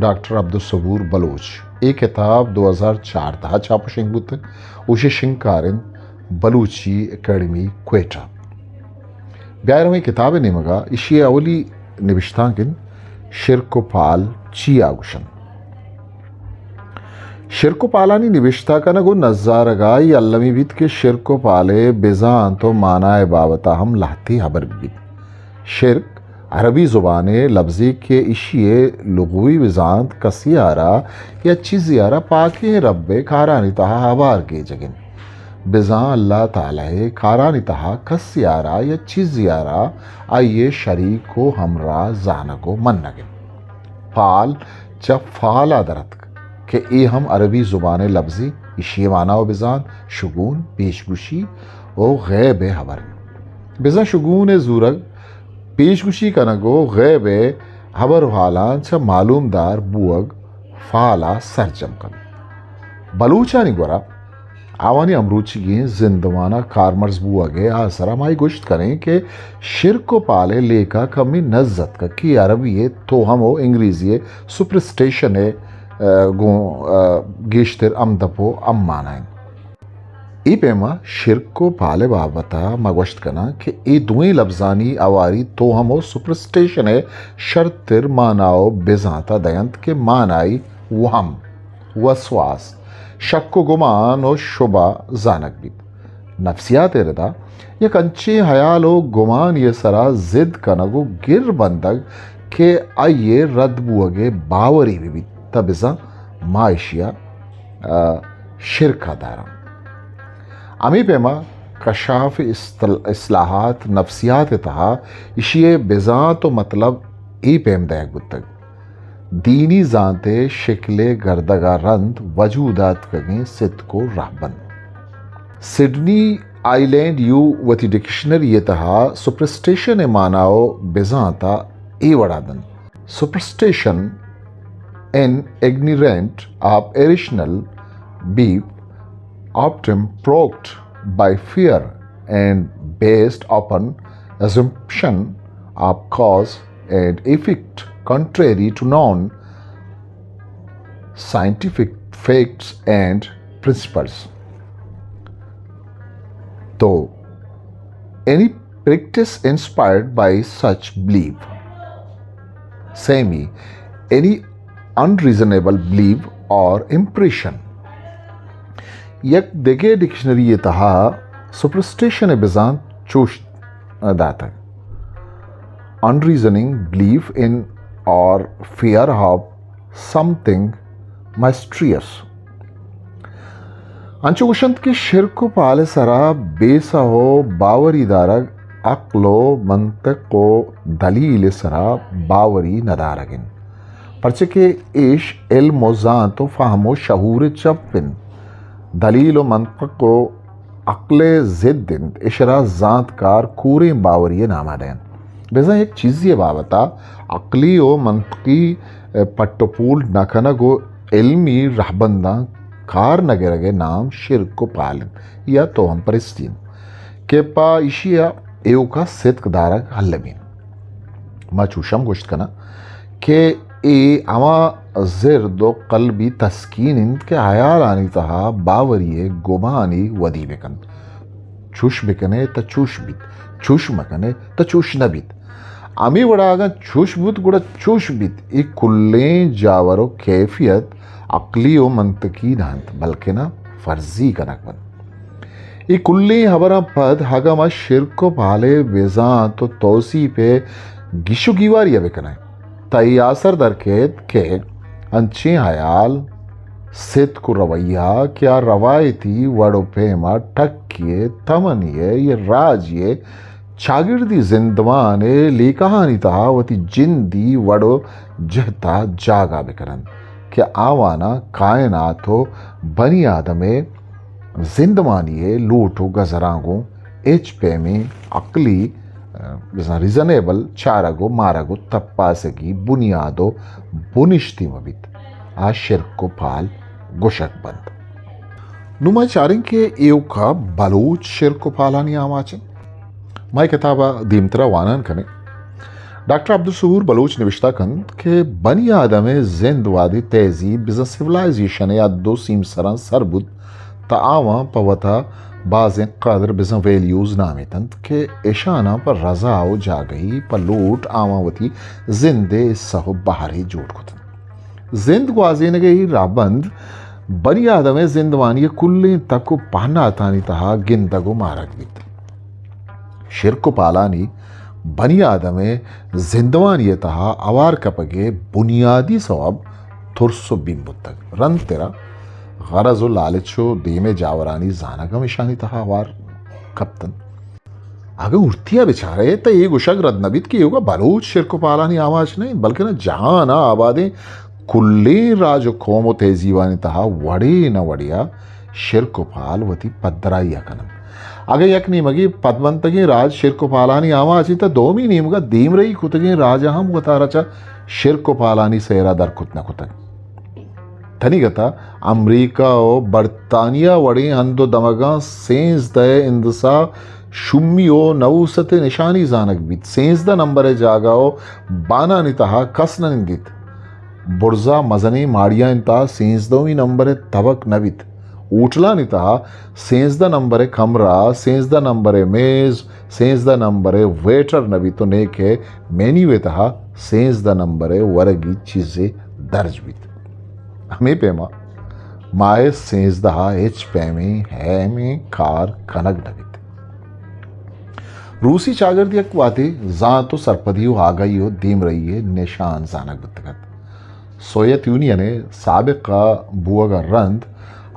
Doctor Abdul Bloch ये किताब 2014 छापशिंग बुत उशे शिंकारिन बलूची एकेडमी क्वेटा ब्यारहवीं किताब निमगा इशी अवली निविष्टांकिन शिरकोपाल चियागुशन शिरकोपालानी निविष्टा कनगो नजारगाई अल्लमी बीत के शिरकोपाले बेजान तो मानाए बावता हम लाती हबर बीत शिरक अरबी ज़ुबाने लफ्ज़ी के इशिए लुग़वी वज़ानत कसियारा या चीज़ियारा पाके रब्बे खारानी तहा हबार के जगिन बिज़ां अल्लाह ताला खारानी तहा कसियारा या चीज़ियारा आइए शरीक को हमरा जाना को मन नगिन फाल जब फाला दरत के ए हम अरबी ज़ुबाने लफ्ज़ी इशिए माना व बिज़ान शुगून पेशगुशी व गैब हबर बिज़ां शुगून ज़ूरग पेशगुशी कनगो गैब हबर हालान छ मालूमदार बुअग फाला सरजम कन बलूचानी गोरा आवानी अमरूची गे जिंदवाना कारमर्ज बुअगे आसरा माई गुश्त करें कि शिरको पाले लेका कमी नज्जत का की अरबी तो हम इंग्रेजी सुपरस्टेशन गो गेश्तर अमदपो अम्मानाइन ई पेमा शिरक को पाले बाबता मगवश्त कना कि ए दुई लफ्जानी आवारी तो हमो सुपरस्टेशन है शर्तिर मानाओ बेजाता दयंत के मानाई वहम वसवास शक गुमान और शुबा जानक भी नफ्सियात रदा ये कंचे हयालो गुमान ये सरा जिद कनगो गिर बंदग के आइए रद बुअगे बावरी भी तबिजा माइशिया शिरका दारा अमी पेमा कशाफ इस्लाहात नफ्सियात तहा इशिए बेजां तो मतलब ई पेम दैक बुतक दीनी जानते शिकले गर्दगा रंद वजूदात कगे सिद्ध को राहबन सिडनी आइलैंड यू वती डिक्शनरी ये तहा सुपरस्टेशन मानाओ बेजांता ए वड़ादन सुपरस्टेशन N ignorant of irrational beef often provoked by fear and based upon assumption of cause and effect contrary to known scientific facts and principles. Though any practice inspired by such belief, semi any unreasonable belief or impression यक देखे dictionary ये तहा superstition बिजान चूश दाता अनरीजनिंग belief in और fear of something माइस्ट्रियस अंचुगुशंत की शिरक पाले सरा बेसा हो बावरी दारग अक्लो मंतक को दलील सरा बावरी नदारगिन परचे के इश इल्म जान तो फाहमो शहूर चप्पिन दलील व मंतक को अक्ल जिद्दिन इशरा ज़ातकार कूरे बावरी नामादैन बेजा एक चीज़ ये बाबता अक्ली व मंतकी पट्टपूल नखना गो इल्मी रहबंदा कार नगरगे नाम शिरक को पालन या तो हम परिस्तीन के पा इशिया एव का सिद्क दारक हल्लमीन मा चूशम गोश्त कना के ए अमा ज़िर्दो कल्बी तस्कीन के हयाल आनी तहा बावरिये गोबानी वदी बेकन चुश बेकने त चुश बीत चुश मकने त चुश न बीत अमी वड़ागा चुश बुत गुड़ा चुश बीत ए कुल्ले जावरो कैफियत अक्ली व मंतकी नांत बल्कि ना फर्जी कनक बन ए कुल्ले हबरा पद हगमा शिरक पाले बेजा तो तोसी पे गिशु गिवारिया बेकना तई आसर दरकेत के अंचे हयाल सिद्ध को रवैया क्या रवायती वड़ो पेमा ठक्किए तमनिए ये राजिए चागिर्दी जिंदवाने ली कहानी तहा वती जिंदी वड़ो जहता जागा बेकरन क्या आवाना कायनात हो बनी आदमे जिंदवानिए लूटो गजरांगो एच पे में अकली रिजनेबल चारागो मारागो तप्पासगी बुनियादो बुनिश्ती मबित आ शिर्क को पाल गुशक बंद नुमा चारिंग के एवका बलूच शिर्क को पालानी आमाचन माई किताबा दीमतरा वानन कने डॉक्टर अब्दुल सबूर बलूच निविश्ता कंद के बनी आदम जिंदवादी तहजीब बिज़ा सिविलाइजेशन या दो सीम सरन सरबुद तावा पवता बाज़ कदर बिज़ा वैल्यूज़ नामे तंत के इशाना पर रजा हो जा गई पर लूट आमावती जिंदे सहो बाहरी जोड़ कुतन जिंद ग्वाजे न गई राबंद बनी आदम जिंदवानी कुल्ले तक को पाना तानी तहा गिंदगो मारक बीत शिर्क को पालानी बनी आदमे जिंदवानी तहा अवार कपगे बुनियादी सवाब थुरसो बिंबुतक रन तेरा गरजो लालचो देमे जावरानी जानगम इशानी तहा अवार कप्तन आगे उठतिया बेचारे तो ये गुशक रदनबित की होगा बलूच शिर्क पालानी आवाज नहीं बल्कि ना जहां ना आबादे कुल्ले राज खोमो तेजीवानी तहा वड़े न वड़िया शिर्क पाल वती पद्दराई कनम आगे यक नीमगी पद्मंतगी राज शिर्क पालानी आवाजी तो दोमी नीमगा दीम रही कुतगी राज हम गतारचा शिर्क पालानी सेरा दर कुतना कुतग धनिगता अमरीका ओ बर्तानिया वड़ी हंदो दमगा सेंस दे इंदसा शुम्मियो नवसते निशानी जानक बीत सेंस द नंबर है जागाओ बाना नितहा कसना निंदित बुर्जा मजनी माड़िया इंता सेंस दोमी नंबर है तबक नबित ऊटला नितहा सेंस द नंबर है कमरा सेंस द नंबर है मेज सेंस द नंबर है वेटर नबी तो नेक है मेन्यू तहा सेंस द नंबर है वरगी चीजें दर्ज बीत हमें पेमा माए सेंस दहा एच पैमे है में कार कनक नबित रूसी चागर्दी अकवाते जा तो सरपदियो आ गई हो दीम रही है निशान जानक बतगत सोवियत यूनियन साबिका बुआगा रंद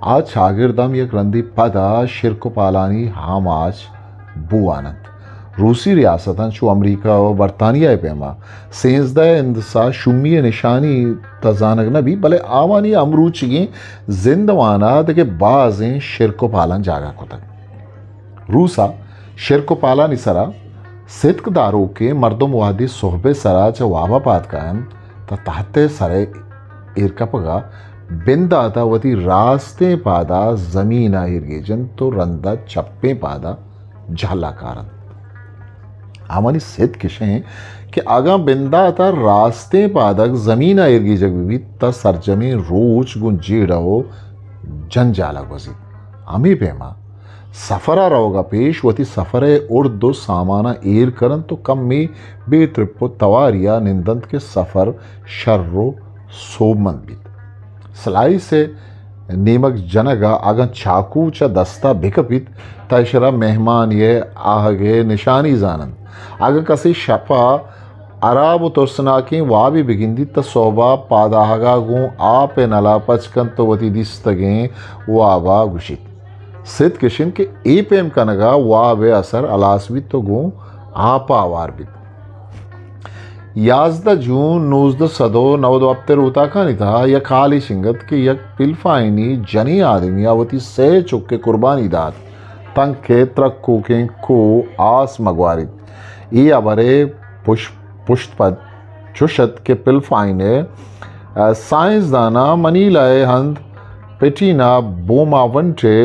आज शागिर्दम एक रंदी पदा शिर्क पालानी हम आज बुआनंद रूसी रियासतन शु अमरीका और बरतानिया पेमा सेंसदा इंदसा शुम्मी निशानी तजानक नबी भले आवानी अमरूचगी जिंदवाना के बाजें शिर्क पालन जागा को तक रूसा शिर्क पालानी सरा सिद्कदारों के मर्दम वादी सोहबे सरा च वाबा पात कायम तहते सरे इरकपगा बिंदाता वती रास्ते पादा जमीना इर्गेजन तो रंदा चप्पे पादा झाला कारन आमानी सिद्ध किशे कि आगा बिंदाता रास्ते पादक जमीना इर्गीजक भी त सरजमी रोच गुन जीड़ो जंजाला गुजी अमी पेमा सफरा रहोगा पेश वती सफरे उर्दो सामाना एर करन तो कम में बेत्रिपो तवारिया निंदंत के सफर शर्रो सोमन बीत सलाई से नीमक जनगा आगन चाकू च दस्ता भिकपित तशरा मेहमान ये आहगे निशानी जानन आग कसी शपा अराब तुर्सना की वाबी बिगिंदी त सोबा पादाहगा गु आप नला पचकन तो वती दिस्तगे वाबा गुशित सिद्ध किशन के ए पेम कनगा वाह वे असर अलासवी तो गो आपा आवार भी याजदा जून नूजद सदो नवदो अप्तर उता का नहीं था या खाली शिंगत के यक पिलफाइनी जनी आदमी आवती से चुक के कुर्बानी दात तंग के त्रक्कू के को आस मगवारित ये अबरे पुष्ट पद चुशत के पिलफाइने साइंसदाना मनी लाए हंद पेटीना बोमा वंटे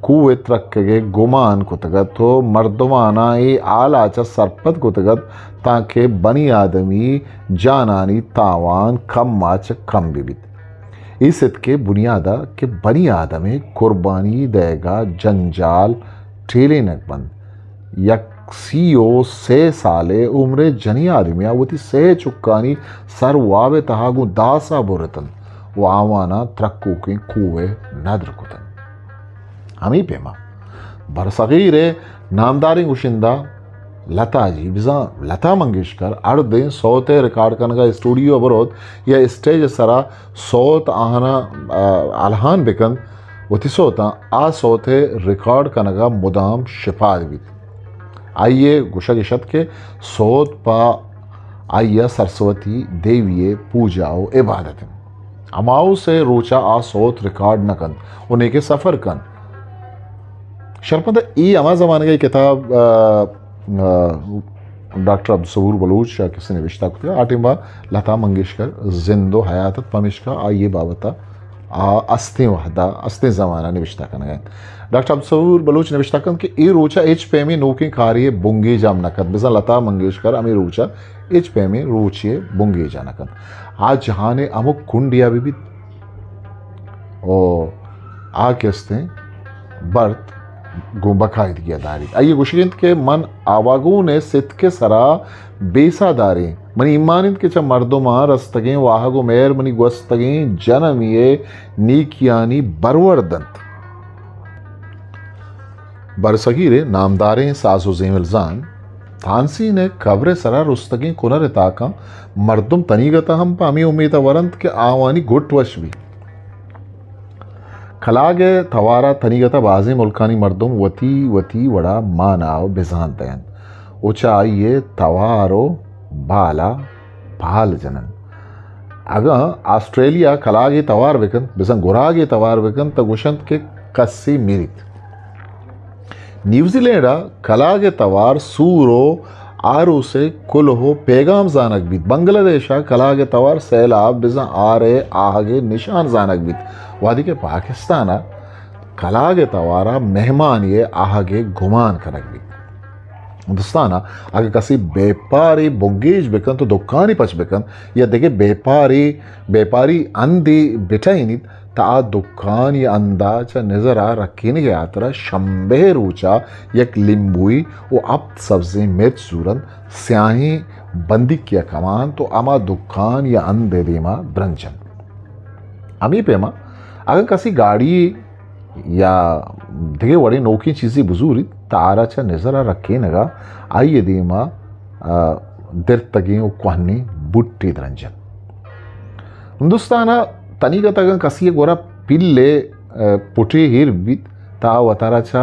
कुए त्रक्के गुमान कुतगत हो मर्दमाना ए आलाचा सरपत कुतगत ताके बनी आदमी जानानी तावान कम माच कम बिबित इस के बुनियादा के बनी आदमे कुर्बानी देगा जंजाल ठेले नकबंद यक्सियो से साले उम्रे जनी आदमिया वती से चुक्कानी सर वावे तहागु दासा बुरतन वो आवाना त्रक्कू के कुए नद्र कुतन हमी पेमा बरसगीर नामदारी गुशिंदा लता जी बिजा लता मंगेशकर अड़ दिन सौते रिकॉर्ड करने स्टूडियो बरोद या स्टेज सरा सौत आहना अलहान बिकन वती सोता आ सौते रिकॉर्ड करने मुदाम शिफा भी आइए गुशा शत के सौत पा आइया सरस्वती देवीये पूजाओ इबादत अमाओ से रोचा आ सौत रिकॉर्ड न कन उन्हें के सफ़र कन शर्पंद ई अमा ज़माने की किताब डॉक्टर अब्दुल बलूच किसी नविश्ता को आटिंबा लता मंगेशकर जिंदो हयात पमिश्का आइए बाबता अस्ते वहदा अस्ते ज़माना नविश्ता कन गए डॉक्टर अब्दुल बलूच नविश्ता कन कि ए रोचा एच पे में नोकी खारिए बुंगी जाम नकद बिजा लता मंगेशकर अमी रोचा एच पे में रोचिए बुंगी जा नकद आज जहाने अमुक कुंडिया भी ओ आ किस्ते बर्त गो बकायदगी दारी आइए गुशिंद के मन आवागू ने सित के सरा बेसादारी मनी इमानिंद के चा मर्दोमा रस्तगे वाहगो मेर मनी गोस्तगे जनमिये नीकियानी बरवरदंत बरसगीरे नामदारे साजो जेमिलजान थानसी ने कवरे सरा रुस्तगे कुनरताका मर्दुम तनीगता हम पामी उम्मीद वरंत के आवानी गुटवश भी खलागे तवारा तनीगता बाजी मुल्कानी मर्दुम वती वती वड़ा मानाव बेजान तयन ऊंचाइये तवारो बाला भाल जनन अगर ऑस्ट्रेलिया खलागे तवार विकन बेसन गुरागे तवार विकन तगुशंत के कस्सी मिरित न्यूजीलैंड खलागे तवार सूरो आरू से कुल हो पैगाम जानक बीत बांग्लादेशा कलागे तवार सैलाब बिजा आरे आगे निशान जानक बीत वादी के पाकिस्तान कलागे तवारा मेहमान ये आगे गुमान कनक बीत हिंदुस्तान अगर कसी बेपारी बुगेज बेकन तो दुकानी पच बेकन या देखे बेपारी अंधी बिठाई ता दुकान या अंदाज नजर आ रखी नहीं गया तरह शंबे रूचा यक लिंबुई वो अब सब्जी मिर्च सूरन स्याही बंदी किया कमान तो अमा दुकान या अंधे दीमा ब्रंचन अमी पेमा अगर कसी गाड़ी या दिगे वड़ी नोकी चीज़ी बुजूरी तारा चा नजर आ रखे नगा आइए दीमा दिर तगी वो कुहनी बुट्टी द्रंजन हिंदुस्तान तनीगत अगर कसी गोरा पिल्ले पुटी हिर बीत ता वतारा चा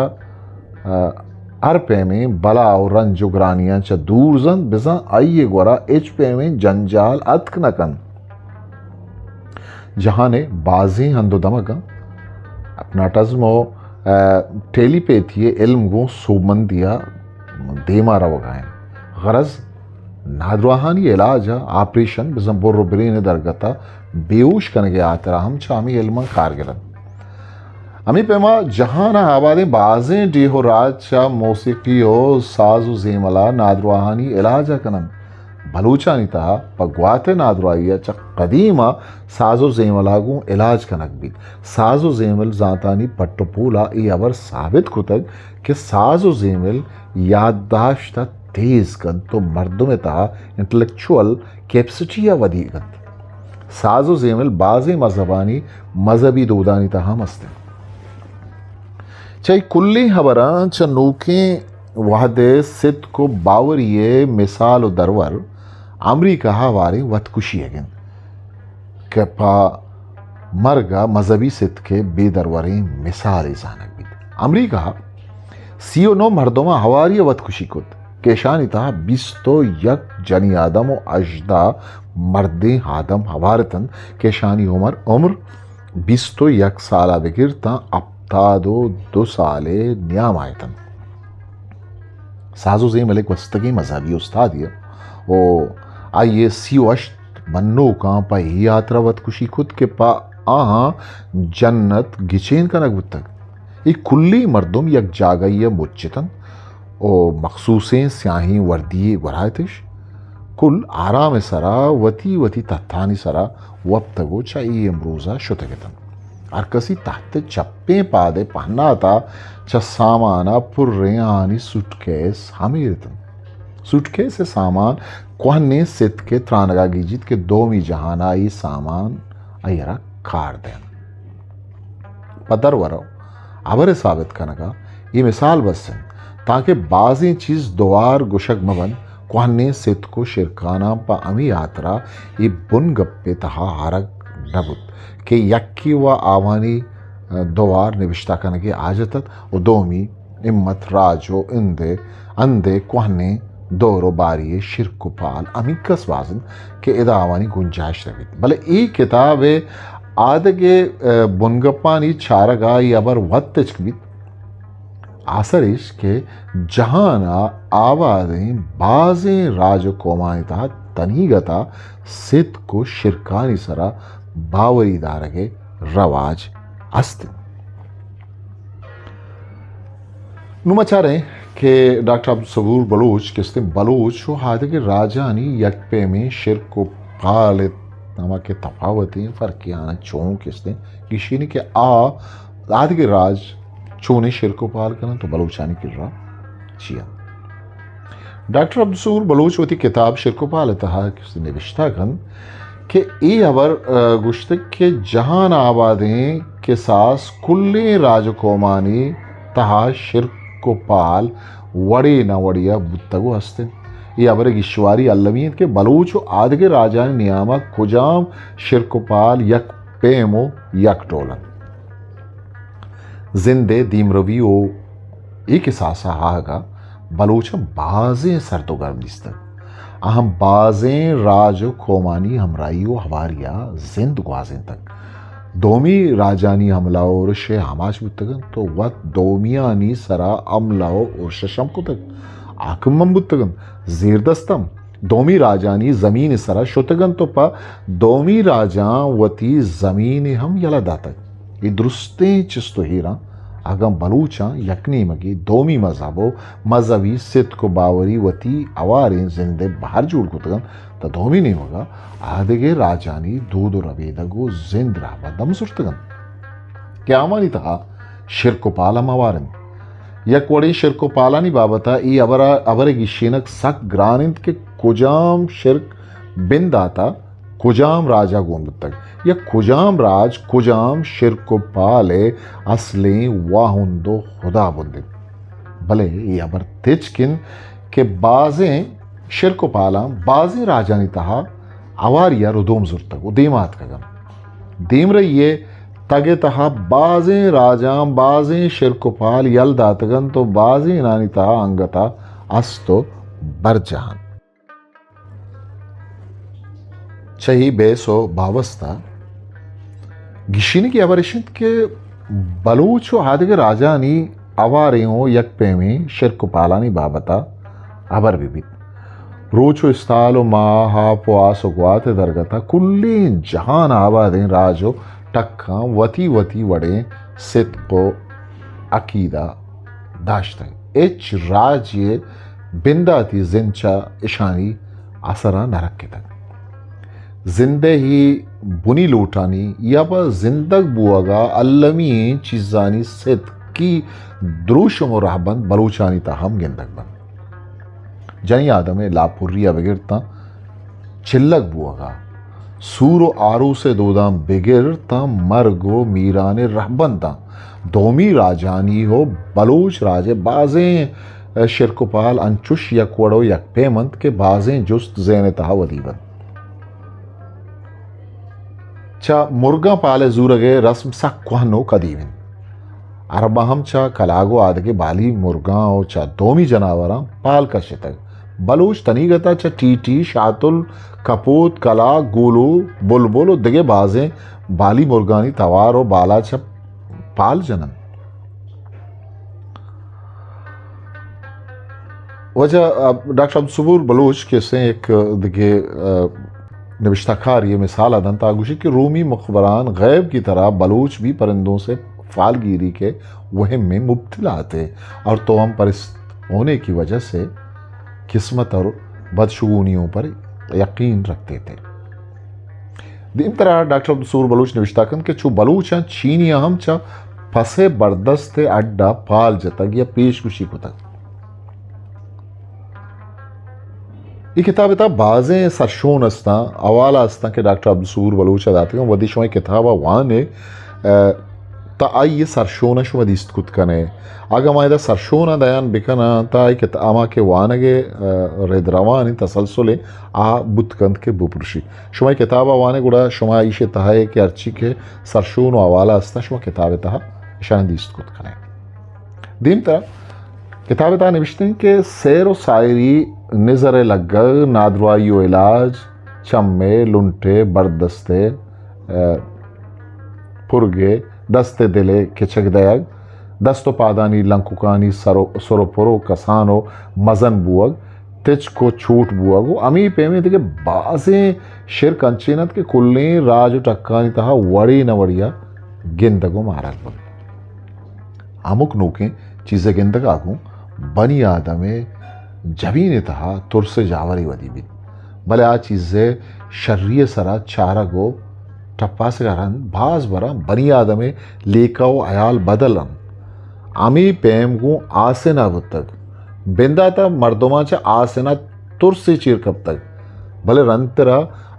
हर पे में बला और रंज उगरानियां चा दूर जन बिजा आइए गोरा एच पे में जंजाल अतक नकन जहां ने बाजी हंदो दमगा अपना टजमो टेलीपैथी इल्म गो सोमंदिया देमा रवगाएं गरज नादवाहानी इलाज ऑपरेशन बिजम बोर्रो ब्रेन दरगता बेहोश कन गया आतरा हम चामी इल्म कारगिरन अमी पेमा जहाना आबादे बाजे डी हो राज चा मौसीकी हो साजु जेमला नादवाहानी इलाज कनन बलूचानी ता पगवाते नादवाइया चा कदीमा साजो जेमलागू इलाज कनक भी साजो जेमल जातानी पट्टपूला ये अवर साबित कुतग कि साजो जेमल याददाश्त तेज कन तो मर्दों में ता इंटेलेक्चुअल कैपेसिटी या वधी कन साजो जेमल बाजे मजहबानी मजहबी दोदानी ता हम हस्ते चाहे कुल्ली हबरा च नूके वादे सिद्ध को बावरिये मिसाल दरवर अमरीका हवारे वतकुशी अगन के पा मरगा मजहबी सिद्ध के बेदरवरे मिसाल जानक भी अमरीका सीओ नो मर्दोमा हवारी वतकुशी कुत केशानिता बिस्तो यक जनी आदम और अजदा मर्दे आदम हवारतन केशानी उम्र बिस्तो यक साला बिगिरता अपतादो 2 साले न्याम आयतन साजो जे मलिक वस्तगी मजहबी उस्ताद ये ओ आइए सीओ अश्त मन्नो का पा यात्रा वतकुशी खुद के पा आहा जन्नत गिचेन का नगुतक ये कुल्ली मर्दुम यक जागइया मुच्चितन ओ मखसूसें स्याही वर्दी वरायतिश कुल आराम सरा वती वती तत्थानी सरा वब तगो चाहिए अमरूजा शुतगतन और कसी तहत चप्पे पादे पहना था च सामाना पुर्रेयानी सूटकेस हमीरतन सूटकेस से सामान कोहने सित के त्रानगा गीजित के 2 जहाना ये सामान अयरा कार देन पदर वरो अबर साबित कनगा ये मिसाल बसन ताकि बाजी चीज दोवार गुशक मबन कोहने सित को शिरकाना पा अमी यात्रा ये बुन गप्पे तहा हारक नबुत के यक्की व आवानी दोवार निविष्टा कनगे आजतत और दोमी इम्मत राजो इंदे अंदे कोहने दोरो बारी शिरक पाल अमिकस वाजन के इदावानी गुंजाइश रवित भले ई किताब आदगे बुनगप्पानी चारगा अबर वत्तचकबित आसर के जहाना आबादें बाजें राज कोमानिता तनीगता सित को शिरकानी सरा बावरी दारगे रवाज अस्ति नुमाचारे कि डॉक्टर अब्दुल सबूर बलूच किस्ते बलूच हो हादे के राजानी यकपे में शिर को पाल नामा के तफावतें फ़र्कियाना चों किस्ते किशीनी के आदि के राज चोने शिर को पाल करना तो बलूचानी की रहा चिया डॉक्टर अब्दुल सबूर बलूच होती किताब शिर को पाल तहा किस्ते निविश्ता कन कि ये अबर गुश्तक के जहान आबादें के सास कुल्ले राजकोमानी तहा शिर को पाल वड़े न वड़िया बुत्तगो हस्ते ये अबर ईश्वारी अल्लमीत के बलूच आदि के राजा नियामक कुजाम शिर को पाल यक पेमो यक टोलन जिंदे दीमरवी ओ एक सासा हागा बलूच बाजें सरतो गर्म दिस्तक अहम बाजें राज खोमानी हमराइयो हवारिया जिंद ग्वाजें तक दोमी राजानी हमलाओ और शे हमाश बुत्तगन तो वत दोमियानी सरा अमलाओ और शशम को तक आकमम बुत्तगन जीरदस्तम दोमी राजानी जमीन सरा शुतगन तो पा दोमी राजा वती जमीन हम यला दातक ये दुरुस्ते चिस्तो हीरा अगम बलूचा यकनी मगी दोमी मजहबो मजहबी सित को बावरी वती अवारें जिंदे बाहर जुड़ कुतगन तो दोमी नहीं होगा आदगे राजानी दूध रवेदगो जिंद रहा दम सुर्तगन क्या मानी था शिर को पाला मवारन यक वड़ी शिर को पालानी बाबता ई अबर गिशीनक सक ग्रानिंद के कुजाम शिरक बिन दाता कुजाम राजा गोंद तक या कुजाम राज कुजाम शिर को पाले असले वाहुंदो खुदा बुंदे भले ये अबर तेजकिन के बाजें शिर को पाला बाजें राजानी तहा आवारिया रुदोम जुर्तक उदीमात कगम दीम रही तगे तहा बाजें राजाम बाजें शिर को पाल यल दातगन तो बाजें नानी तहा अंगता अस्तो बरजहान चही बेसो बावस्ता गिशीनी की अवरिशित के बलूचो हादिगे राजानी अवारियों यकपे में शिर को पालानी बाबता अबर विबित रोचो इस्तालो माहा पुआसो ग्वाते दरगता कुल्ली जहान आबादें राजो टक्का वती वती वड़े सित को अकीदा दाश्तंग एच राज्य बिंदाती जिंचा इशानी असरा नरक के तक जिंदे ही बुनी लूटानी या पर जिंदग बुआगा अल्लमी चीजानी सित की द्रुशम और रहबंद बलूचानी ताहम गिंदक बन जनी आदम लापुरिया बिगिरता चिल्लक बुआगा सूरो आरू से दोदाम बिगिरता मरगो मीराने रहबंदा दोमी राजानी हो बलूच राजे बाजें शिरकुपाल अंचुश यकवड़ो यक पेमंत के बाजें जुस्त जेने तहा वदीबन चा मुर्गा पाले जूरगे रस्म सा क्वानो कदीविन अरबहम चा कलागो आदगे बाली मुर्गाओ चा दोमी जनावरा पाल का शितक बलूच तनीगता चा टीटी शातुल कपूत कला गोलो बुलबुल दिगे बाजें बाली मुर्गानी तवारो बाला चा पाल जनन वजह डॉक्टर अब्दुल सबूर बलूच के से एक दिगे नविश्ताकार ये मिसाल अदन तागुशी कि रूमी मुखबरान गैब की तरह बलूच भी परिंदों से फालगिरी के वहम में मुब्तला थे और तो हम परिस्त होने की वजह से किस्मत और बदशगुनियों पर यकीन रखते थे दीम तरह डॉक्टर अब्दुल सबूर बलूच नविश्ताकन के चू बलूच चीनी अहम चा फसे बर्दस्त अड्डा पाल जतक या पेशकुशी को तक ये किताब इता बाजें सरशोन अस्ता अवाला अस्ता के डॉक्टर अब्दुल सबूर बलूच अदाते हैं वदी शुमा किताबा वाने ता आई ये सरशोन शुमा दिस्त कुत कने आगा मायदा सरशोन दयान बिकना ता आई के आमा के वानगे रेदरवानी तसलसले आ बुतकंत के बुपुरशी शुमा किताबा वाने गुड़ा शुमा इशे तहाए के अर्ची के सरशोन अवाला अस्ता शुमा किताब तहा शान दिस्त कुत कने दीम तरह किताब ता निविश्तिन के सैर व सायरी नज़र लग नादवाई इलाज चम्मे लुंटे बरदस्ते पुरगे दस्ते दिले खिचक दयग दस्तो पादानी लंकुकानी सरोपरो कसानो मजन बुअग तिच को छूट बुअगो अमी पेमे थे बासे शिरक अंचेनत के कुल्ले राज टक्कानी तहा वड़ी न वड़िया गिंदगो मारक बग अमुक नोके चीज़ें गिंदग आगू बनी आदमे जबीन तहा तुर से जावरी वदी भी भले आ चीज़ें शर्रिय सरा चारा गो टप्पा से करन भास बरा बनी आदमे लेकाओ अयाल बदलन आमी पेम गु आसेना तक बिंदा था मर्दोमाच्या आसेना तुर से चिर कब तक भले रंतरा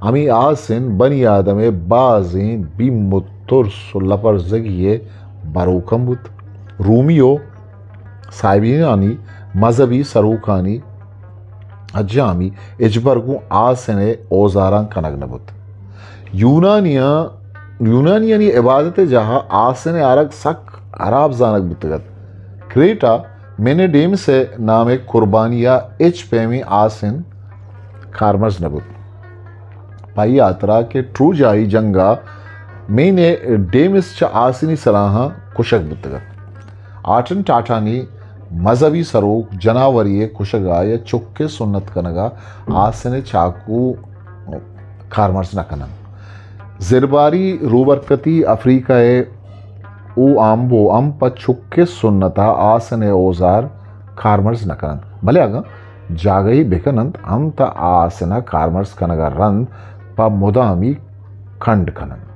आमी आसेन बनी आदमे बाजी बिमुत्तुर सुलपर जगिए बारूकम्बुत रूमियो साइबीनानी मजहबी सरूखानी अज्जामी इजबरगु आसेने ओजारां कनगनबुत यूनानियानी इबादत जहाँ आसेने आरग सक अराब जानक बुतगत क्रेटा मैंने डेम से नाम एक कुर्बानिया एच पेमी आसिन खारमर्स नबुत पाई यात्रा के ट्रू जाई जंगा मैंने डेमिस च आसिनी सलाहा कुशक बुतगत आटन टाटानी मजहबी सरोक जनावरिये कुशगा या चुक्के सुन्नत कनगा आसिने चाकू खारमर्स न कनन जिरबारी रूबरकती अफ्रीकाए ऊ आम्बो अम प चुक्के सुन्नता आसने ओजार खारमर्स न कनन भले आगा जागई बेकनंत हम ता आसना खारमर्स कनगा रंद प मुदामी खंड कनन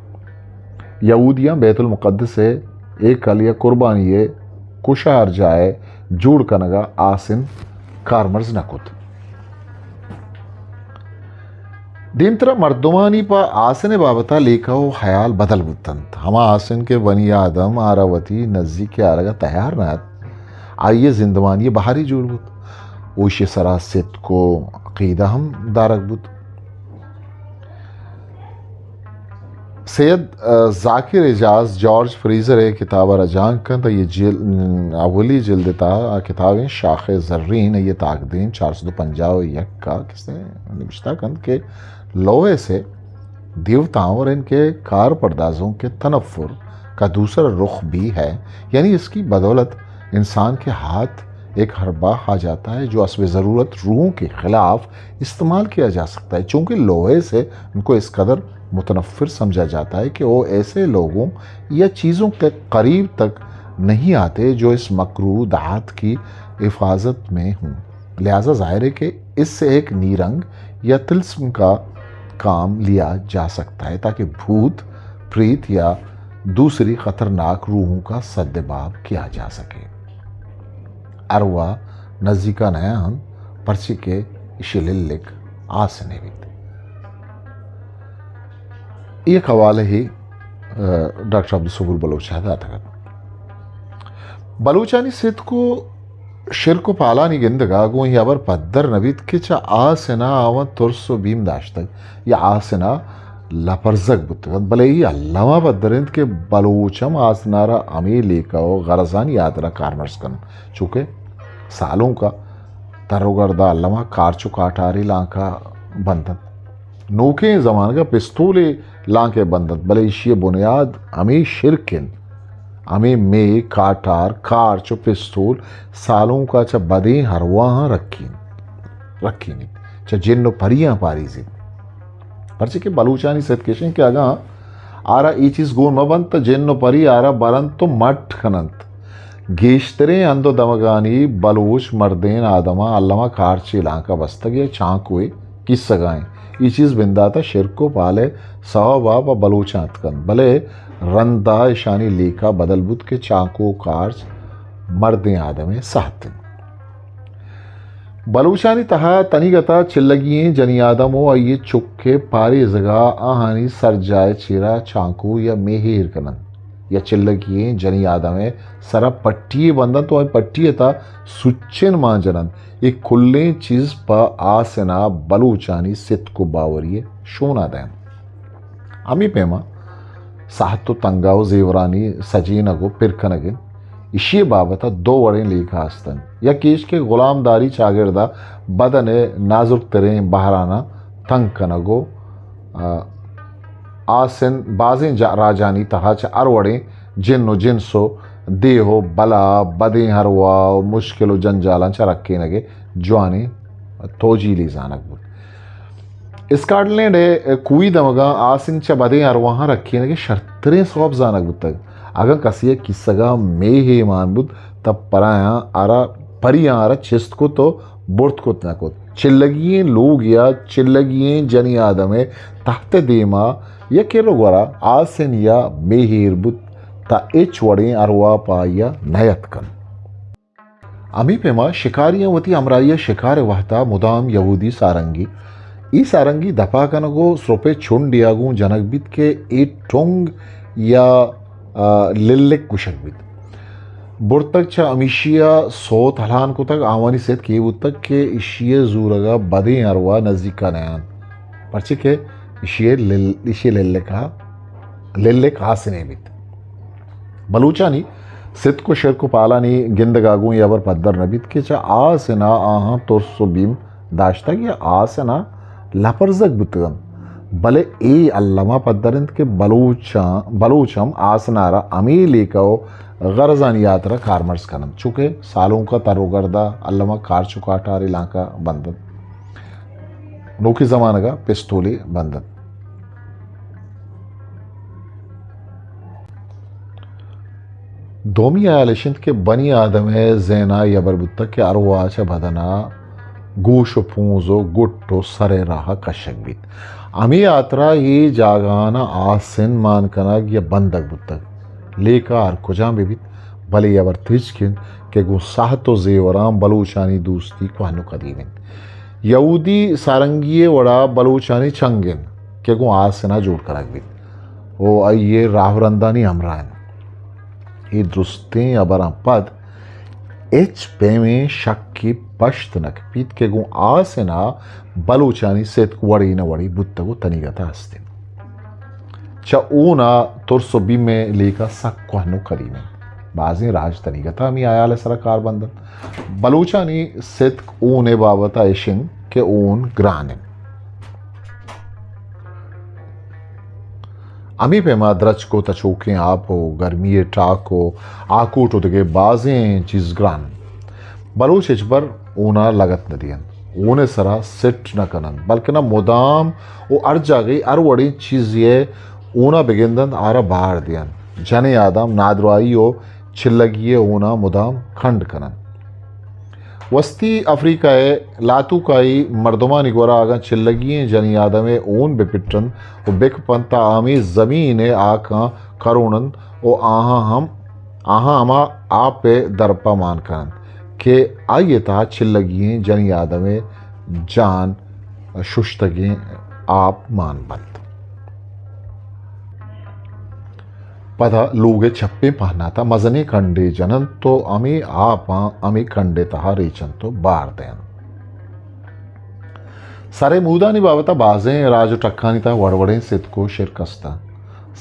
यहूदियां बैतुल मुक़द्दस से एक कलिया कुर्बानी कुशार जाए जूड़ कनगा आसिन खारमर्स नकुत दीमतरा मर्दुमानी पा आसने बाबता लेखाओ ख्याल बदल बुतंत हमा आसन के बनी आदम आरावती नज़ी के आरगा तैयार नात आइए जिंदवानी बाहरी जुड़ बुत ओशे सरासित को अकीदा हम दारक बुत सैयद जाकिर एजाज जॉर्ज फ्रीज़र है किताब रजान कन ये अवली जिल्दता किताबें शाख जर्रीन ये ताकदीन 450 यक्का किसने निबिश्ता कन के लोहे से देवताओं और इनके कार पर्दाजों के तनफ़ुर का दूसरा रुख भी है यानी इसकी बदौलत इंसान के हाथ एक हरबा आ जाता है जो अस्व ज़रूरत रूहों के ख़िलाफ़ इस्तेमाल किया जा सकता है चूँकि लोहे से उनको इस कदर मुतनफ़िर समझा जाता है कि वो ऐसे लोगों या चीज़ों के करीब तक नहीं आते जो इस मकरूह धात की हिफाजत में हों लिहाजा ज़ाहिर है कि इससे एक नीरंग या तिल्स्म का काम लिया जा सकता है ताकि भूत प्रीत या दूसरी ख़तरनाक रूहों का सद्देबाब किया जा सके अरवा नज़ीका नयान पर्ची के इशिलिक आसने भी एक हवाले ही डॉक्टर अब्दुल सबूर बलोच था बलूचानी सिद्ध को शिरको पालानी गिंदगा गो यावर पद्दर नवीद के चा आसना आवन तुरसो भीम दाश्तक या आसना लपरजक बुतगत भले ही अल्लामा पद्दरिंद के बलूचम आसनारा अमी लेका हो गरजान यात्रा कारमर्स कन चूँकि सालों का तरोगरदा अल्लामा कारचो काटारी लांका बंदन नोके ज़मान का पिस्तूले लांके बंदत भले इशिय बुनियाद अमी शिरकिन अमी मे काटार कार चो पिस्तूल सालों का च बदे हरवा रखी नहीं च जिन्नो परियां पारी से परचे के बलूचानी सदकेशन के आगा आरा ई चीज गोन मबंत तो जिन्नो परी आरा बरंत तो मठ खनंत गेश्तरे अंदो दमगानी बलूच मर्देन आदमा अल्लामा कार चिलांका बस्तग या चांक हुए किस सगाएं ये चीज़ बिंदाता शिरको पाले सवाब व बलूचात कन भले रंदा ईशानी लेखा बदलबुत के चाको कार्ज मर्दे आदमे साहतिन बलूचानी तहा तनिगता चिल्लगिए जनी आदमो ये चुक्के पारी जगह आहानी सर जाए चिरा चाकू या मेहेर कनन या चिल्लगिए जनी आदमे सरा पट्टी बंदन तो पट्टी था सुच्चन मांजनन एक खुले चीज पर आसना बलूचानी सित को बावरिए शोना दैन अमी पेमा साहतो तंगाओ जेवरानी सजीनगो पिरखनगिन इशी बाबता दो वड़े लेखा हस्तन या केश के गुलामदारी चागिरदा बदने नाजुक तरें बहराना तंग कनगो आसन बाजें राजानी तहा च अरवड़े जिन्नो जिनसो देहो बला बदें हरवा मुश्किल जंजाला रखे नगे जवानी तोजीली जानक बुत स्कॉटलैंड कुई दमगा आसिन च बदें हरवा रखे नगे शर्तरें सौब जानक बुत अगर कसी किस्सगा मे हे मान बुत तब पराया आरा परिया आरा चिस्त को तो बुर्त को न को चिल्लगिए लोग या चिल्लगिए जनी आदमे तहत देमा या के रोगरा आसिन या मेहेर बुत ता एच वड़े अरवा पाया नयत कन अमी पेमा शिकारिया वती अमराइया शिकार वहता मुदाम यहूदी सारंगी ई सारंगी दफा कनगो स्रोपे छुंडियागू जनकबित के ए टोंग या लिल्लिक कुशकबित बुरतक छ अमीशिया सोत हलान को तक आवानी सेत के उतक के इशिये जूरगा बदे अरवा नजदीक का नयान परचे के इशिये लिल्लिक हासिने बित बलूचानी सित को शेर को पालानी गिंदगागू या बर पद्दर नबित के चा आसना आहा तोरसो बीम दाश्ता या आसना लापरजक बुतगम भले ए अल्लामा पद्दरिंद के बलूचम आसनारा अमी लेकाओ गरजान यात्रा कारमर्स कनम चुके सालों का तरोगर्दा अल्लामा कार चुकाटार इलाका बंदन नोकी जमाना का पिस्तौली बंदन दोमी आयालिशिंद के बनी आदम है जैना यबरबुत्ता के अरवाच बदना गोश पूंजो गुट्टो सरे राह कशक बीत अमी यात्रा ये जागाना आसिन मान कनग या बंदक बुत्तक लेका आर कुजा में बीत भले यबर तिजकिन के गो साहतो जेवराम बलूचानी दोस्ती को हनु कदीमिन यहूदी सारंगिये वड़ा बलूचानी चंगिन के गो आसिना जोड़ करक बीत ओ आइये राहरंदानी हमरान ये दुरुस्तें अबरा पद एच पे में शक की पश्त नक पीत के गु आसना बलूचानी सेत वड़ी न वड़ी बुत्तगु तनिगता हस्ते च ऊना तुरसो बी में लेका सक को हनु करीमे बाजी राज तनिगता मी आयाले सरकार बंदन बलूचानी सेत ऊने बाबता इशिन के ऊन ग्राने अमी पे द्रच को तचोके आप हो गर्मी टाक हो आकूट उदगे बाजें चीज ग्रान बलूच इचबर ऊना लगत न दियन ऊने सरा सिट न कनन बल्कि ना मुदाम वो अर जा गई अर वड़ी चीज ये ऊना बिगिंदन आरा बाहर दियन जने आदम नादराई हो चिल्लगिए ऊना मुदाम खंड कनन वस्ती अफ्रीकाए लातुकाई मर्दमा निगोरा आगा चिल्लगिए जनी आदमे ऊन बेपिट्रन ओ बेक पंता आमी जमीने आका करुणन ओ आहा हमा आप पे दरपा मान करन के आइए ता चिल्लगिए जनी आदमे जान शुश्तगे आप मान बंद पदा लोगे छप्पे पहना था मजने खंडे जनन तो अमी आपा अमी खंडे तहा रेचन तो बार देन सारे मूदानी बाबता बाजें राजो टक्कानी था वड़वड़े सित को शिरकस्ता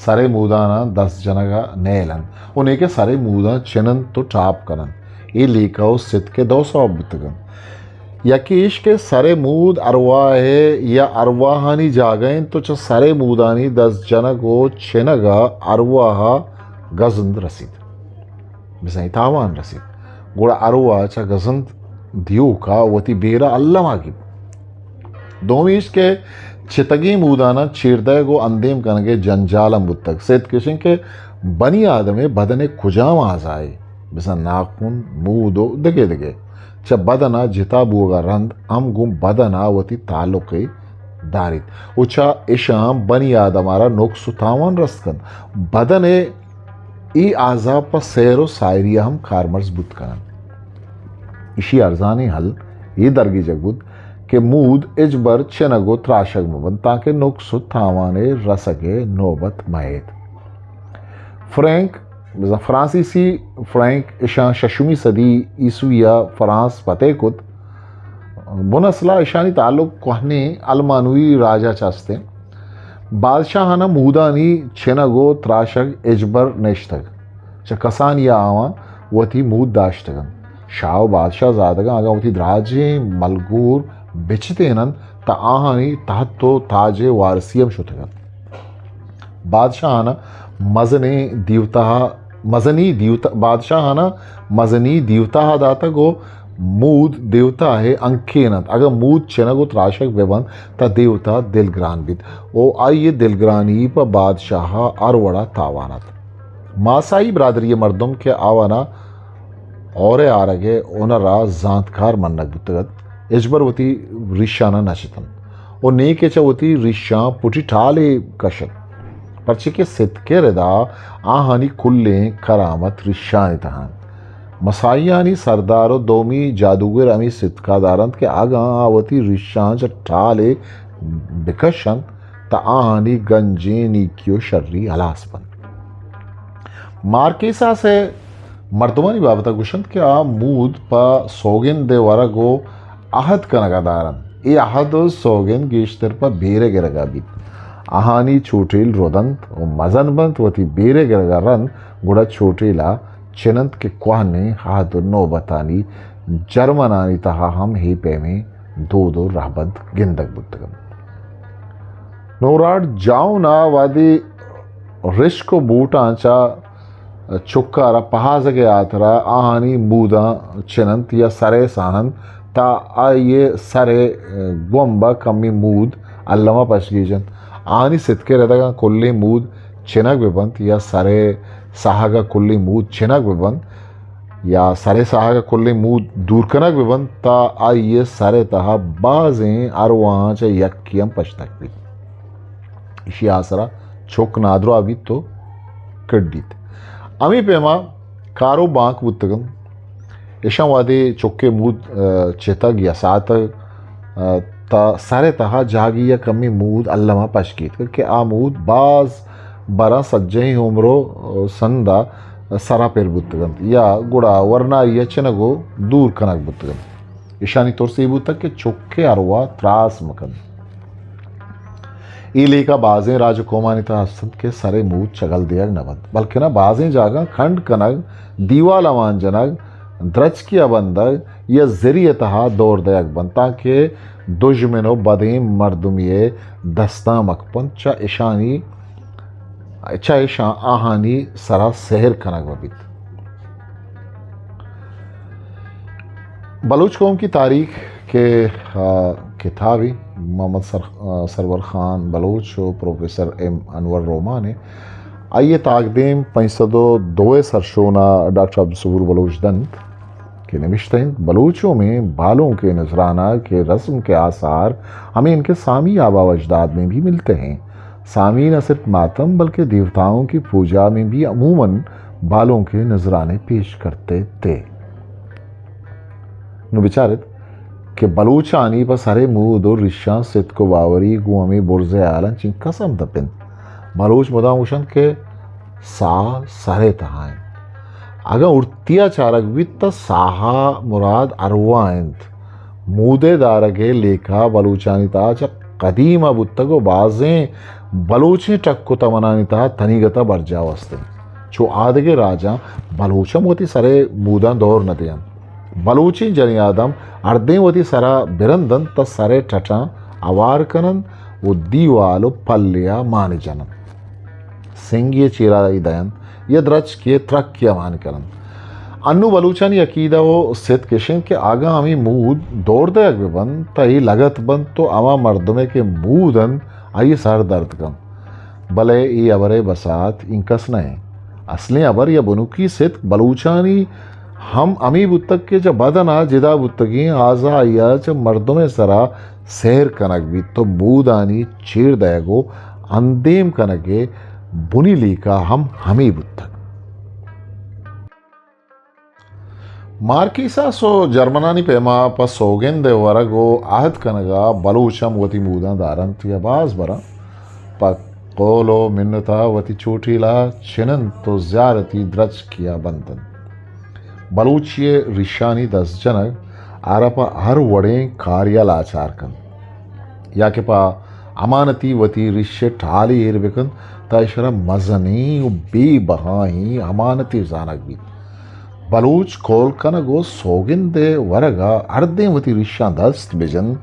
सारे मूदाना 10 जनगा नेलन उन्हें के सारे मूदा चनन तो टाप करन ये लेकाओ सित के 200 बुतगन यकीश के सारे मूद अरवाहे या अरवाहानी जागें तो च सारे मूदानी 10 जनगो छेनगा अरवाहा गजंद रसीद बिसाई तावान रसीद गोड़ा अरवा च गजंद दियो का वती बेरा अल्लाह मागी दोमीश के चितगी मूदाना चीरदे गो अंदेम कनगे जंजालम बुतक सेत किशन के बनी आदमे बदने खुजाम आजाए बिसा नाखून मूदो दगे दगे च बदना जिता बुगा रंद हम गुम बदना वती ताल्लुक दारित उचा इशाम बनी आदमारा नुक्सु तावन रस्तकन बदने ई आजा पर सैरो सायरिया हम खारमर्स बुतकन इशी अर्जानी हल ये दरगी जगबुद के मूद इजबर चनगो त्राशग मुबन ताके नुक्सु तावाने रसगे नौबत महेत फ्रांसीसी फ्रैंक इशा शशुमी सदी ईसुया फ्रांस पते कुत बुनसला इशानी ताल्लुक कहने अलमानुई राजा चास्ते बादशाहाना मूदानी छेनगो त्राशग इजबर नेश्तग च कसानिया आवा वती मूद दाश्तगन शाह बादशाह ज़ादगा आगा वती द्राजे मलगूर बिचतेनन ता आहानी तहतो ताजे वारसियम शुतगन बादशाहाना मजने दीवता मजनी देवता बादशाह हा ना मजनी देवता हा दाता गो मूद देवता है अंकेनत अगर मूद चेनगो त्राशक बेबन ता देवता दिलग्रान बित ओ आइए दिलग्रानी पर बादशाह अरवड़ा तावानत मासाई ब्रादरी मर्दम के आवाना और आरगे ओनरा जांतकार मन्नक बुतगत एजबरवती रिशाना नशतन ओ नेकेचवती रिशा पुटी ठाले कशत पर्चे के सितके रदा आहानी कुल्ले करामत रिशानी तहान मसाइयानी सरदारो दोमी जादूगर अमी सितका दारंत के आगा आवती रिशांच ठाले बिकशन ता आहानी गंजेनी क्यो शर्री अलासपन मार्केसा से मर्दमानी बाबता गुशंत के आ मूद पा सोगिन दे वरगो आहद कनगादारन ए आहद सोगिन गेश्तर पा बेरे गिरगा बीत आहानी छोटेल रोदंत और मजनबंत वती बेरे गिरगारन गुड़ा छोटेला चिनंत के क्वाहने हाथ नो बतानी जर्मनानी तहा हम ही पे में दो राहबंत गिंदक बुतगम नोराड जाओ ना वादी रिश्को बूटा आंचा चुक्कारा पहाज के आतरा आहानी मूदा चिनंत या सरे साहन ता आये सरे गोम्बा कमी मूद अल्लमा पशगीजन आहानी सितके रहता कुल्ली मूद चिनक बिबंत या सरे साहगा कुल्ली मूद चिनक बिबंत या सरे साहगा कुल्ली मूद दूरकनक बिबंत ता आये सरे तहा बाजें अरवां च यक्कियम पशतक भी इशी आसरा चोक नादरो अभी तो कड्डीत अमी पेमा कारो बांक बुतगम यशा वादे चोक्के मूद चेतग या सातग ता सारे तहा जागी या कमी मूद अल्लमा पशकीत करके आ मूद बाज बरा सज्जे ही उम्रो संदा सरा पेर बुतगम या गुड़ा वरना यचनगो दूर कनक बुतगम ईशानी तौर से बुतक के चोक्के अरवा त्रास मकन इले का बाजें राजकोमानिता हसत के सरे मूद चगल दिया नबंद बल्कि ना बाजें जागा खंड कनग दीवाल अमान जनग द्रच की अबंदग या जरियतहा दौर दयक बनता के दुश्मनो बदे मर्दुमिये दस्ता मकपन चा ईशा आहानी सरा सहर कनग वबित बलूच कौम की तारीख के किताबी मोहम्मद सरवर ख़ान बलूच और प्रोफेसर एम अनवर रोमा ने आइए ताकदीम 502 सरशोना डॉक्टर अब्दुल बलूच दंत के नविश्ते बलूचों में बालों के नजराना के रस्म के आसार हमें इनके सामी आबा अजदाद में भी मिलते हैं। सामी न सिर्फ मातम बल्कि देवताओं की पूजा में भी अमूमन बालों के नजराने पेश करते थे। विचारित कि बलूचानी पर सरे मूद और रिशा सित को बावरी गुआमी बुर्जे आलन चिं कसम दपिन बलूच मुदा उशन के सा सरे तहाएं अगर उर्तिया चारक वित्त साहा मुराद अरवाएंत मूदे दारगे लेखा बलूचानी ताच कदीम बुत्तगो बाजें बलूचे टक्को तमनानी ता तनीगता बरजा वस्ते चो आदगे राजा बलूचम होती सरे मूदा दौर नदियन बलूची जनी आदम अर्धे वती सरा बिरंदन त सरे टटा अवार कनन वो दीवालो पल्लिया मान जनन सिंगिय चीरा दयन ये द्रच के त्रक किया मान करन अन्नु बलूचानी अकीदा वो सित किशन के आगा हमी मूद दौड़ दयक बन तही लगत बन तो अमा मर्दमे के मूदन आई सर दर्द कम भले ये अबरे बसात इंकस नहीं असली अबर या बनुकी सित बलूचानी हम अमी बुत्तक के जब बदना जिदा बुत्तकी आजा आया जब मर्दों में सरा सहर कनक भी तो बूदानी चीर दयगो अंदेम कनके बुनी लीका हम हमी बुत्तक मार्कीसा सो जर्मनानी पेमा पर सोगेन दे वरगो आहद कनगा बलूचम वती मूदा दारंत या बाज बरा पर कोलो मिन्नता वती चोटीला चिनन तो ज़्यारती द्रच किया बंदन बलूचिये रिशानी 10 जनक आरपा हर वड़े कार्याल आचार कन या के पा अमानती वती रिश्य ठाली इरबेकन ताइशरा मजनी बेबहाई अमानती जानक भी बलूच कोल कन गो सोगिंदे वरगा अर्धे वती रिशा दस्त बेजन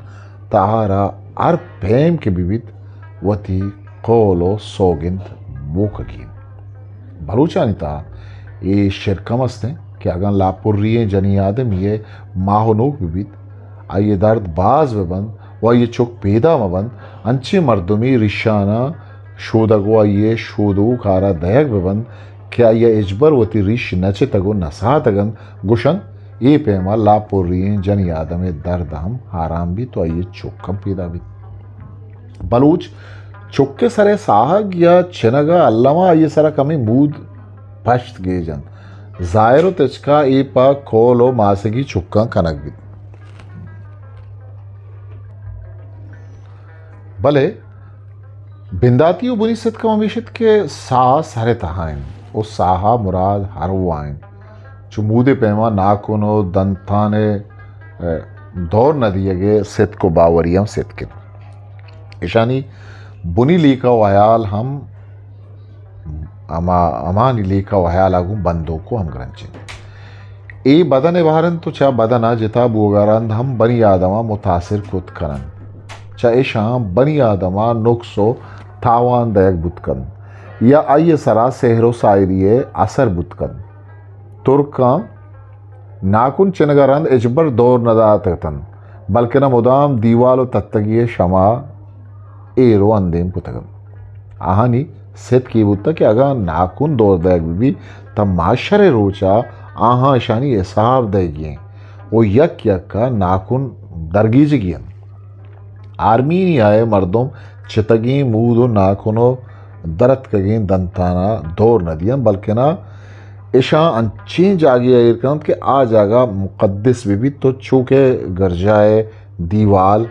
तारा अर पेम के विविध वती कोलो सोगिंद मोकगी बलूचानिता ये शिरकम असते कि अगर लापुर्रिये जनी आदम ये माहोनोक बिबित आइए दर्द बाज बबंद व ये चुक पैदा मबंद अंचे मर्दमी रिशाना शोदगो ये शोदो खारा दयक बबंद क्या ये इजबर वती रिश नचे तगो नसा तगन गुशन ये पेमा लापुर्रिये जनी आदम दर्द हम आराम भी तो आइए चुक्कम पैदा भी बलूच चुक्के सरे साहग या चिनगा अल्लामा ये सरा कमी मूद पश्त गेजन जायरो तेचका ए पा कोलो मासगी चुक्का कनक भी भले बिंदाती बुनी सित का ममिशत के साह सारे तहाइन ओ साहा मुराद हरवाइन चुमूदे पैमा नाकुनो दंताने दौर नदियगे सित को बावरियम सित के ईशानी बुनी लीका वयाल हम अमानी लीका वयाल आगू बंदों को हम ग्रंचे ए बदन भारन तो चा बदना जिता बुगारंद हम बनी आदमा मुतासिर कुत करन चा ईशा बनी आदमा नुक्सो थावान दयक बुतकन या आइए सरा सेहरो सायरिये असर बुतकन तुर्का नाकुन चिनगरंद इजबर दौर नदातन बल्कि न मुदाम दीवालो तत्तगिए शमा एरो अंदेम पुतगन आहानी सेत की बुत्ता कि अगर नाकुन दौर दयक भी तब माशरे रोचा आहा शानी हिसाब दयगिए वो यक का नाकुन दरगीजगियन आर्मीनी आए मर्दों चितगी मूदो नाकुनो दरत कगें दंताना दौर नदियन बल्कि ना ईशा अंची जागी आयरकंद के आ जागा मुकद्दस भी तो चूके गरजाए दीवाल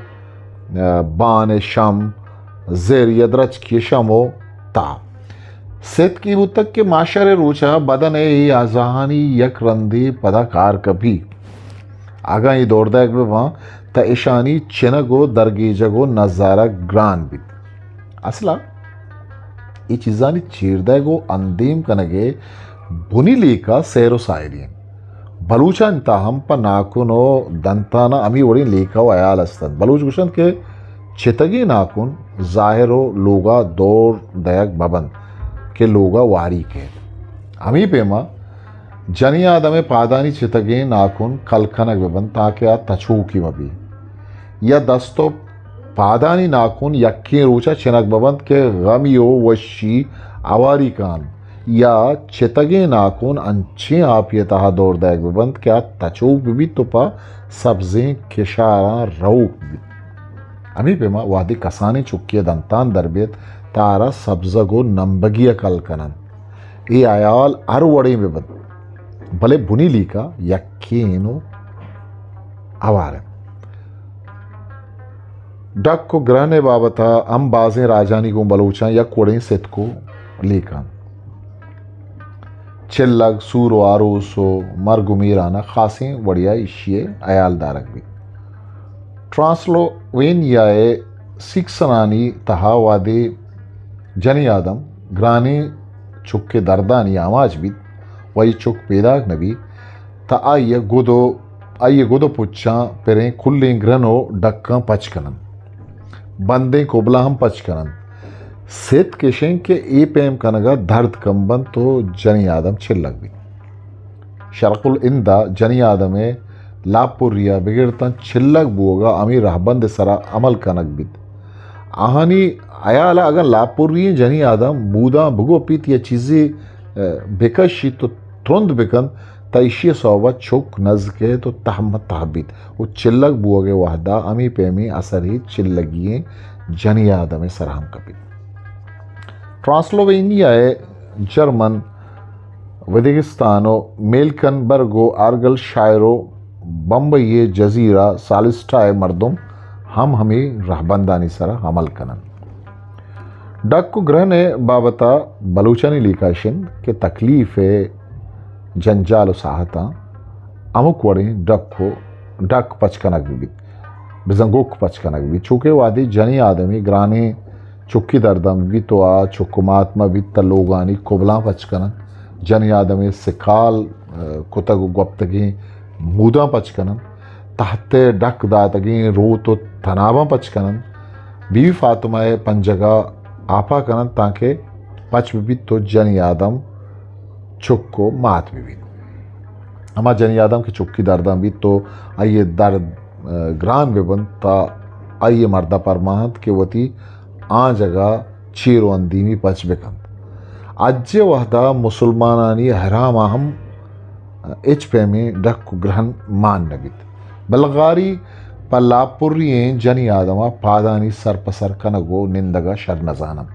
बान शम जेर यदरच की शमो ता सेत की बुतक के माशरे रूचा बदन ही आजहानी यक रंदी पदाकार कभी आगा ये दौड़दा एक वहाँ त ईशानी चिनगो दरगीजगो नजारा ग्रान भी असला ये चीज़ानी चीरदागो अंदीम कनगे बुनी लीका सेरो सायरियन बलूचा इंताहम पर नाकुनो दंताना अमी वड़ी लीका वयाल अस्तन बलूच गुशन के चितगी नाकुन जाहिरो लोगा दौर दयक बबन के लोगा वारी के अमी पेमा जनी आदमे पादानी चितगी नाकुन कलखनक बबन ताकि आ तछू की मबी या दस्तो पादानी नाकुन यक्की रोचा चिनक बबंद के गमियो वशी आवारी कान या चितगे नाकुन अंचे आप ये तहा दौर दयक बबंद क्या तचूक भी तुपा सब्जें किशारा रऊक भी अमी पेमा वादी कसाने चुक्किया दंतान दरबेत तारा सब्जगो नंबगिया कल कनन ये आयाल अर वड़े में बद भले बुनी लीका यक्कीनो आवार डक को ग्रहने बाबता हम बाजें राजानी को बलूचा या कोड़े सेत को लीका चिल्लग सूरो आरोसो मरगुमीराना खासें बढ़िया इशिये अयाल दारक भी ट्रांसलोवेनियाए सिक्सनानी तहावादे जनी आदम ग्रानी चुक्के दर्दानी आवाज भी वही चुक पैदाक नबी ता आइए गुदो पुच्छा पेरें खुले ग्रनो डक्का पचकनन बंदे कोबला हम पचकनन सेत केशें के ए पेम कनगा दर्द कंबन तो जनी आदम चिल्लक भी शरकुल इंदा जनी आदमे लापुरिया बिगड़ता चिल्लक बुओगा अमी रहबंद सरा अमल कनक बिद आहानी अयाला अगर लापुरी जनी आदम मूदा भुगो पीत ये चीज़ें बेकशी तो तुरंत बिकन तैशी सोवा चुक नज के तो तहमत तहबीत वो चिल्लक बुओगे वाहदा अमी पेमी असर ही चिल्लगिए जनी आदमे सराहम कबीत ट्रांसलोवेनियाए जर्मन वदिगिस्तानो मेलकनबर्गो आर्गल शायरो बम्बई जजीरा सालिस्टाए मर्दुम हम हमें रहबंदानी सरा हमल कनन डक को ग्रहने बाबता बलूचनी लिकाशिन के तकलीफ जंजाल साहता अमुक वड़े डक पचकनक भी बिजंगुक पचकनक भी चूँकि वादी जनी आदमी ग्राने चुक्की दर्दम भी तो आ चुक्कुमात्मा भी तलोगानी कोबला पचकनन जनी आदमी सिकाल कुतग गुप्तगी मूदा पचकनन तहते डक दातगी रो तो तनाबा पचकनन बीवी फातिमा पंजगा आपा कनन ताके पच भी तो जनी आदम चुक को मात भी हमा जन यादम की चुक्की दर्दा भी तो आइए दर्द ग्रान बेबन ता आइए मर्दा पर महत के वती आ जगह चीरो अंदीमी पच बेकंद अज्जे वहदा मुसलमानानी हराम अहम एच पे में डक ग्रहण मान नबित बलगारी पल्लापुर्रियें जन यादमा पादानी सरपसर कनगो निंदगा शरनजानम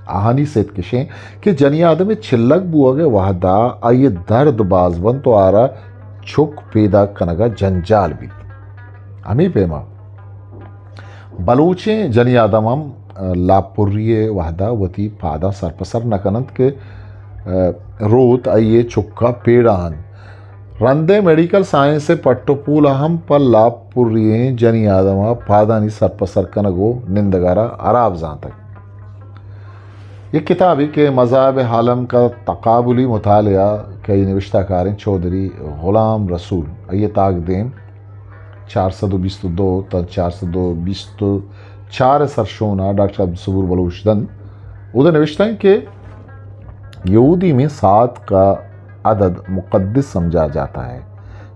आहानी सेत किशें कि जन यादम छिल्लक बुआगे वहदा आइए दर्द बाजबन तो आरा छुक पैदा कनगा जंजाल भी अमी पेमा बलूचें जन यादमम लापुर्रिये वहदा वती पादा सरपसर नकनत के रोत आइए चुक्का पेड़ान रंदे मेडिकल साइंस से पट्टोपूल अहम पर लापुर्रियें जन यादमा पादानी सरपसर कनगो निंदगारा अराब जहाँ तक ये किताबी के मज़ाब हालम का तकाबुली मुतालिया कई नविश्ताकारें चौधरी ग़ुलाम रसूल ये ताकदेम 422 तक 424 सरशोना डॉक्टर अब्दुल सबूर बलूचदन उधर नविश्ता है कि यहूदी में 7 का अदद मुक़द्दस समझा जाता है।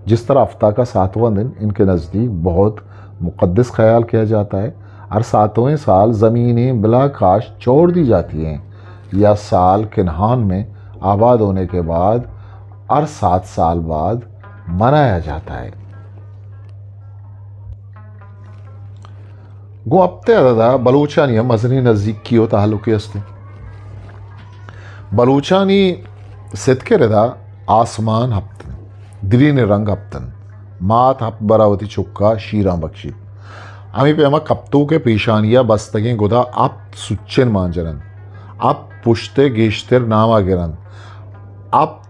जिस तरह हफ्ता का 7वां दिन इनके नज़दीक बहुत मुक़द्दस ख्याल किया जाता है और 7वें साल ज़मीनें बिलाकाश छोड़ दी जाती हैं या साल किन्हान में आबाद होने के बाद और 7 साल बाद मनाया जाता है। गो अपते अदा बलूचानी मजनी नज़दीक की हो ताल्लुक़ अस्ते बलूचानी सिदके रदा आसमान हफ्तन दिरीन रंग हफ्तन मात हफ्त बरावती चुक्का शीरा बख्शी अमी पे अमा कप्तों के पेशानिया बस्तगें गुदा आप सुच्चन मांजरन आप पुश्ते गेश्तर नामा गिरन आप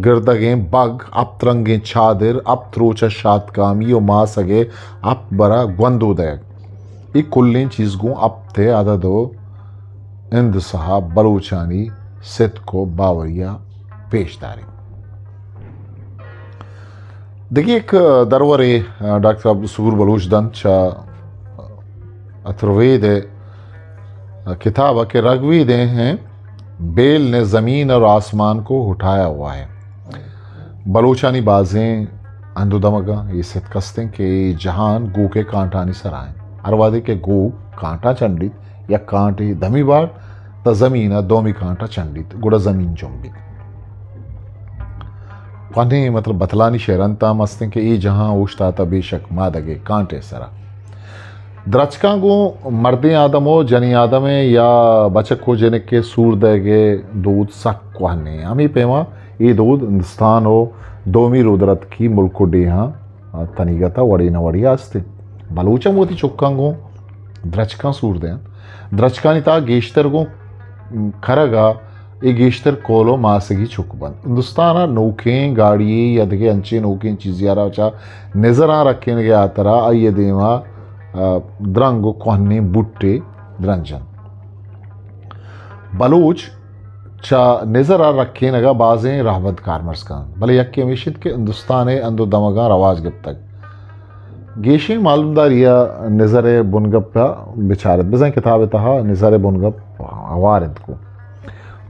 गिरदगें बग आप तरंगें छादिर आप त्रोचा शात कामी और मा सगे आप बरा ग्वंदोदय ये कुल्लें चीज़ गो आप थे आदा दो इंद साहब बलूचानी सित को बावरिया पेशदारी देखिए एक दरवरे डॉक्टर अब्दुल सबूर बलूचदन चा अथर्वेद किताब के रगवीदे हैं बेल ने ज़मीन और आसमान को उठाया हुआ है। बलूचानी बाजें अंदुदमगा ये सित कस्ते के जहान गो के कांटानी सराएं अरवादे के गो कांटा चंडित या कांटे धमी बार त ज़मीन दोमी कांटा चंडित गुड़ा ज़मीन चुंबित पाने मतलब बतलानी शहरनता मस्ते के ये जहां उश्ता था बेशक मादगे कांटे सरा द्रचका गो मर्दे आदमो जनी आदमे या बचक को जने के सूर देगे दूध सक कहने हमी पेमा ये दूध हिंदुस्तान हो दोमी रुद्रत की मुल्क को डेहा तनिगता वड़ी न वड़ी आस्ते बलूचा मोती चुक्का गो द्रचका सूर दे द्रचका निता गेश्तर गो खरगा ये गेश्तर कोलो मासगी चुकबन हिंदुस्तान नौकें गाड़ी या देखे अंचे नौकें चीज़ यारा चा नज़र आ रखे ने गया तरा आइए देवा द्रंगो कहने बुट्टे द्रंजन बलूच चा नज़र आ रखे नगा बाजें रहबत कारमर्स का भले यक्के मिशित के हिंदुस्तान अंदो दमगा रवाज गप तक गेशी मालूमदार या नज़र बुनगप का बिचारत बजाय किताब तहा नज़र बुनगप आवारद को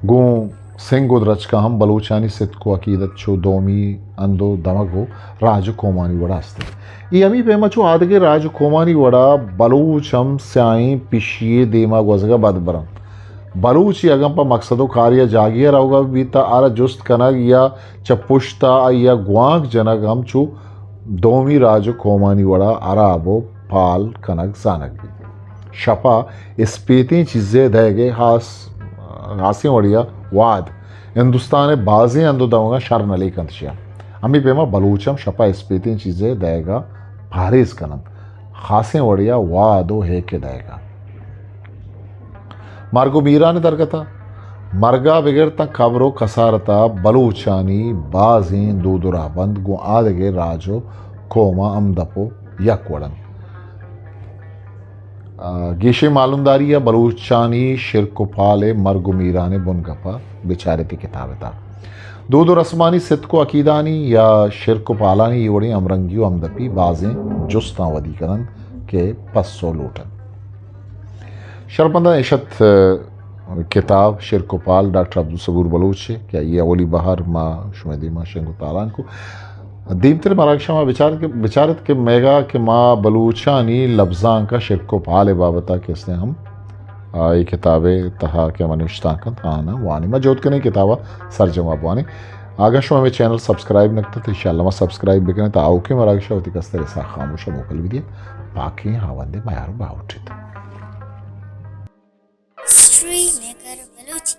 गो सिंगो द्रच का हम बलूचानी सित को अकीदत छो दोमी अंदो दमगो राजु कोमानी वड़ा हस्ते ये अमी पेमा छो आदगे राजु कोमानी वड़ा बलूचम स्याई पिशिए देमा गोजगा बदबरम बलूची अगम पर मकसदो कार्य जागिया रहोगा बीता आरा जुस्त कनग या चपुश्ता या ग्वांग जनक हम छो दोमी राजु कोमानी वड़ा अराबो पाल कनक जानक भी शपा इस्पेती चीज़ें देगे हासियों वड़िया वाद हिंदुस्तान बाजें अंदो दवगा शर नली कंतशिया अमी पेमा बलूचम शपा इस्पेती चीज़ें देगा भारीस कनन खासे वड़िया वादो है के देगा मार्गो मीरा ने दरगता मरगा बिगड़ता खबरो कसारता बलूचानी बाजें दूदुरा बंद गो आदगे राजो कोमा अमदपो यकवड़न गेशे मालूमदारी या बलूचानी शिरको पाले मरगो मीराने बुनगपा बेचारे की किताब था दो रस्मानी सित को अकीदानी या शिरको पालानी योड़ी अमरंगियो अमदपी बाजें जुस्ता वदीकरन के पस्सो लूटन शरपंदा इशत किताब शिरकोपाल डॉक्टर अब्दुल सबूर बलूच क्या ये अवली बहार माँ शुमेदी माँ शेंगु तालान को दीमतर मराक्षा माँ बिचारत के मेगा के माँ बलूचानी लफ्जां का शिरकोपाल बाबता किसने हम ये किताबें तहा के मनिश्ता आना वानी मैं जोत के नहीं किताबा सर जवाब वानी आगश में चैनल सब्सक्राइब नकता तो इंशाल्लाह सब्सक्राइब बिकने तो आओ के मराक्षा होती कस्तर ऐसा खामोश मोकल भी दिया बाकी हावंदे मायारू बाउटित श्रीनगर बलूची।